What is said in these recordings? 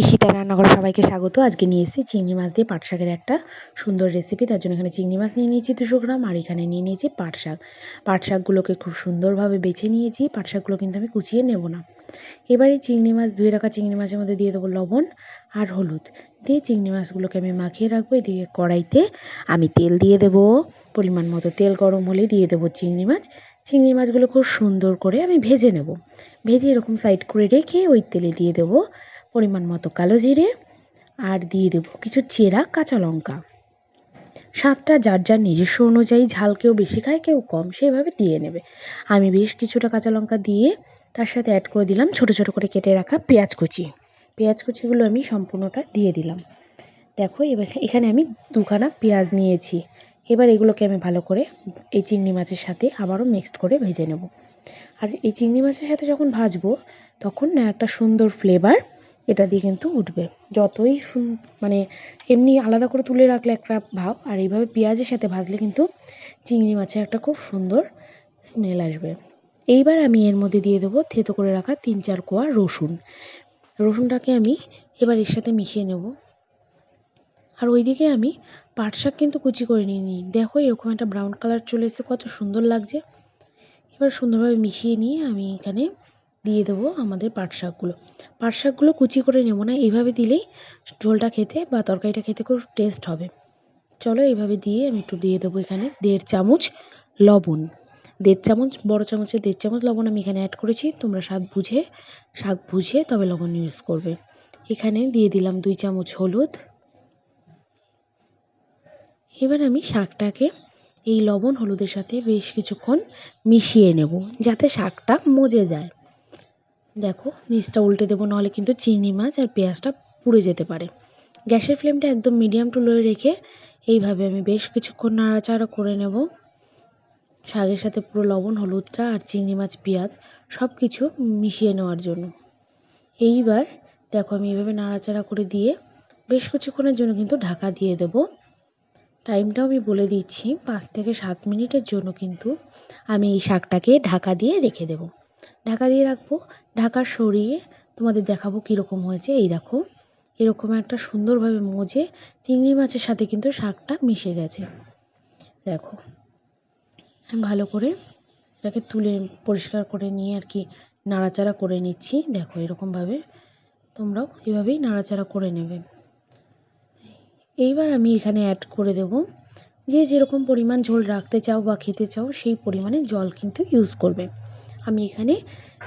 ঈশিতা রান্নাঘরে সবাইকে স্বাগত। আজকে নিয়ে এসেছি চিংড়ি মাছ দিয়ে পাট শাকের একটা সুন্দর রেসিপি। তার জন্য এখানে চিংড়ি মাছ নিয়ে নিয়েছি 200 গ্রাম, আর এখানে নিয়ে নিয়েছি পাট শাক। পাট শাকগুলোকে খুব সুন্দরভাবে বেছে নিয়েছি। পাট শাকগুলো কিন্তু আমি কুচিয়ে নেব না। এবার এই চিংড়ি মাছ, ধুয়ে রাখা চিংড়ি মাছের মধ্যে দিয়ে দেবো লবণ আর হলুদ দিয়ে চিংড়ি মাছগুলোকে আমি মাখিয়ে রাখবো। এদিকে কড়াইতে আমি তেল দিয়ে দেবো, পরিমাণ মতো তেল গরম হলে দিয়ে দেবো চিংড়ি মাছ। চিংড়ি মাছগুলো খুব সুন্দর করে আমি ভেজে নেব। ভেজে এরকম সাইড করে রেখে ওই তেলে দিয়ে দেবো পরিমাণ মতো কালো জিরে আর দিয়ে দেবো কিছু চেরা কাঁচা লঙ্কা। স্বাদটা যার যার নিজস্ব অনুযায়ী, ঝাল কেউ বেশি খায় কেউ কম, সেভাবে দিয়ে নেবে। আমি বেশ কিছুটা কাঁচা লঙ্কা দিয়ে তার সাথে অ্যাড করে দিলাম ছোটো ছোটো করে কেটে রাখা পেঁয়াজ কুচি। পেঁয়াজ কুচিগুলো আমি সম্পূর্ণটা দিয়ে দিলাম। দেখো এবার এখানে আমি 2খানা পেঁয়াজ নিয়েছি। এবার এগুলোকে আমি ভালো করে এই চিংড়ি মাছের সাথে আবারও মিক্সড করে ভেজে নেব। আর এই চিংড়ি মাছের সাথে যখন ভাজবো তখন না একটা সুন্দর ফ্লেভার এটা দিয়ে কিন্তু উঠবে। যতই মানে এমনি আলাদা করে তুলে রাখলে একটা ভাব, আর এইভাবে পেঁয়াজের সাথে ভাজলে কিন্তু চিংড়ি মাছের একটা খুব সুন্দর স্মেল আসবে। এইবার আমি এর মধ্যে দিয়ে দেবো থেতো করে রাখা 3-4 কোয়া রসুন। রসুনটাকে আমি এবার এর সাথে মিশিয়ে নেব। আর ওইদিকে আমি পাট শাক কিন্তু কুচি করে নিয়ে নিই। দেখো এরকম একটা ব্রাউন কালার চলে এসেছে, কত সুন্দর লাগছে। এবার সুন্দরভাবে মিশিয়ে নিয়ে আমি এখানে দিয়ে দেবো আমাদের পাট শাকগুলো। পাট শাকগুলো কুচি করে নেব না, এইভাবে দিলেই ঝোলটা খেতে বা তরকারিটা খেতে খুব টেস্ট হবে। চলো এইভাবে দিয়ে আমি একটু দিয়ে দেবো এখানে 1.5 চামচ লবণ। 1.5 চামচ, বড় চামচের 1.5 চামচ লবণ আমি এখানে অ্যাড করেছি। তোমরা শাক বুঝে তবে লবণ ইউজ করবে। এখানে দিয়ে দিলাম 2 চামচ হলুদ। এবার আমি শাকটাকে এই লবণ হলুদের সাথে বেশ কিছুক্ষণ মিশিয়ে নেব যাতে শাকটা মজে যায়। দেখো নিচটা উল্টে দেবো, নাহলে কিন্তু চিংড়ি মাছ আর পেঁয়াজটা পুড়ে যেতে পারে। গ্যাসের ফ্লেমটা একদম মিডিয়াম টু লোয়ে রেখে এইভাবে আমি বেশ কিছুক্ষণ নাড়াচাড়া করে নেব। শাকের সাথে পুরো লবণ হলুদটা আর চিংড়ি মাছ পেঁয়াজ সব কিছু মিশিয়ে নেওয়ার জন্য। এইবার দেখো আমি এইভাবে নাড়াচাড়া করে দিয়ে বেশ কিছুক্ষণের জন্য কিন্তু ঢাকা দিয়ে দেবো। টাইমটাও আমি বলে দিচ্ছি, 5 থেকে 7 মিনিটের জন্য কিন্তু আমি এই শাকটাকে ঢাকা দিয়ে রেখে দেব। ঢাকা দিয়ে রাখবো। ঢাকা সরিয়ে তোমাদের দেখাবো কীরকম হয়েছে। এই দেখো এরকম একটা সুন্দরভাবে মজে চিংড়ি মাছের সাথে কিন্তু শাকটা মিশে গেছে। দেখো আমি ভালো করে এটাকে তুলে পরিষ্কার করে নিয়ে আর কি নাড়াচাড়া করে নিচ্ছি। দেখো এরকমভাবে তোমরাও এভাবেই নাড়াচাড়া করে নেবে। এইবার আমি এখানে অ্যাড করে দেব, যে যেরকম পরিমাণ ঝোল রাখতে চাও বা খেতে চাও সেই পরিমাণে জল কিন্তু ইউজ করবে। আমি এখানে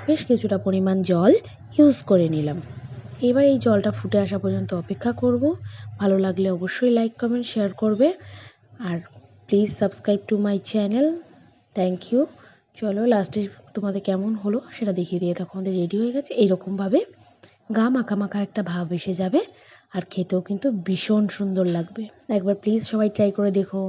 বেশ কিছুটা পরিমাণ জল ইউজ করে নিলাম। এবার এই জলটা ফুটে আসা পর্যন্ত অপেক্ষা করব। ভালো লাগলে অবশ্যই লাইক কমেন্ট শেয়ার করবে, আর please subscribe to my channel. Thank you. চলো লাস্টে তোমাদের কেমন হলো সেটা দেখিয়ে দিয়ে দেখো আমাদের রেডি হয়ে গেছে। এইরকমভাবে গা মাখা মাখা একটা ভাব এসে যাবে, আর খেতেও কিন্তু ভীষণ সুন্দর লাগবে। একবার প্লিজ সবাই ট্রাই করে দেখো।